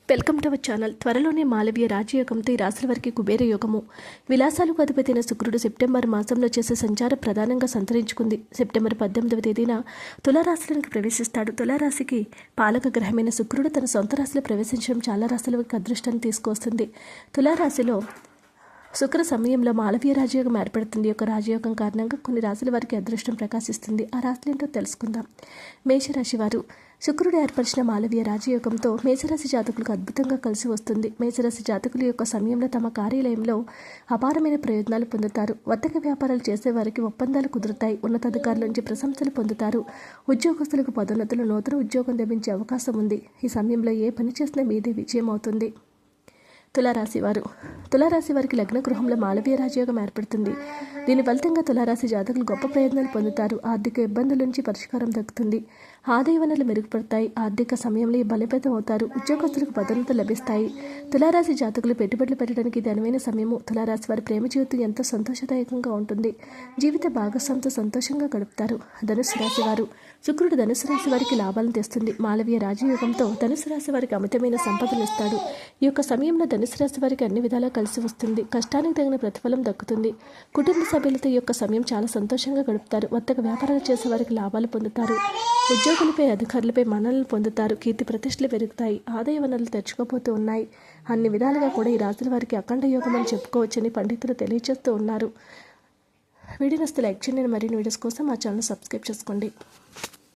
Welcome to our channel. త్వరలోనే మాలవ్య రాజయోగంతో ఈ రాశుల వారికి కుబేర యోగము. విలాసాలకు అధిపతైన శుక్రుడు సెప్టెంబర్ మాసంలో చేసే సంచారం ప్రధానంగా సంతరించుకుంది. సెప్టెంబర్ 18వ తేదీన తులారాశిలోకి ప్రవేశిస్తాడు. తులారాశికి పాలక గ్రహమైన శుక్రుడు తన సొంత రాశిలో ప్రవేశించడం చాలా రాశుల వారికి అదృష్టాన్ని తీసుకొస్తుంది. తులారాశిలో శుక్ర సమయంలో మాలవ్య రాజయోగం ఏర్పడుతుంది. యొక్క రాజయోగం కారణంగా కొన్ని రాశుల వారికి అదృష్టం ప్రకాశిస్తుంది. ఆ రాశులు ఏంటో తెలుసుకుందాం. మేషరాశి వారు శుక్రుడు ఏర్పరిచిన మాలవ్య రాజయోగంతో మేషరాశి జాతకులకు అద్భుతంగా కలిసి వస్తుంది. మేషరాశి జాతకుల యొక్క సమయంలో తమ కార్యాలయంలో అపారమైన ప్రయోజనాలు పొందుతారు. వర్తక వ్యాపారాలు చేసే వారికి ఒప్పందాలు కుదురుతాయి. ఉన్నతాధికారుల నుంచి ప్రశంసలు పొందుతారు. ఉద్యోగస్తులకు పదోన్నతులు, నూతన ఉద్యోగం లభించే అవకాశం ఉంది. ఈ సమయంలో ఏ పని చేసినా మీదే విజయం అవుతుంది. తులారాశి వారికి లగ్న గృహంలో మాలవ్య రాజయోగం ఏర్పడుతుంది. దీని ఫలితంగా తులారాశి జాతకులు గొప్ప ప్రయోజనాలు పొందుతారు. ఆర్థిక ఇబ్బందుల నుంచి పరిష్కారం దక్కుతుంది. ఆదాయ వనరులు మెరుగుపడతాయి. ఆర్థిక సమయంలో బలోపేతం అవుతారు. ఉద్యోగస్తులకు పదోన్నతులు లభిస్తాయి. తులారాశి జాతకులు పెట్టుబడులు పెట్టడానికి ఇది అనువైన సమయము. తులారాశి వారి ప్రేమ జీవితం ఎంతో సంతోషదాయకంగా ఉంటుంది. జీవిత భాగస్వామితో సంతోషంగా గడుపుతారు. ధనుసు రాశి వారు శుక్రుడు ధనుసు రాశి వారికి లాభాలను తెస్తుంది. మాలవ్య రాజయోగంతో ధనుసు రాశి వారికి అమితమైన సంపదలు ఇస్తాడు. ఈ యొక్క సమయంలో ధనుసు రాశి వారికి అన్ని విధాలా కలిసి వస్తుంది. కష్టానికి తగిన ప్రతిఫలం దక్కుతుంది. కుటుంబ సభ్యులతో ఈ యొక్క సమయం చాలా సంతోషంగా గడుపుతారు. వర్తక వ్యాపారాలు చేసే వారికి లాభాలు పొందుతారు. ఉద్యోగులపై, అధికారులపై మన్ననలు పొందుతారు. కీర్తి ప్రతిష్టలు పెరుగుతాయి. ఆదాయ వనరులు తెచ్చుకోబోతూ ఉన్నాయి. అన్ని విధాలుగా కూడా ఈ రాశుల వారికి అఖండ యోగం అని చెప్పుకోవచ్చని పండితులు తెలియజేస్తూ ఉన్నారు. వీడియో నచ్చితే లైక్ చేయండి. మరిన్ని వీడియోస్ కోసం మా ఛానల్ సబ్స్క్రైబ్ చేసుకోండి.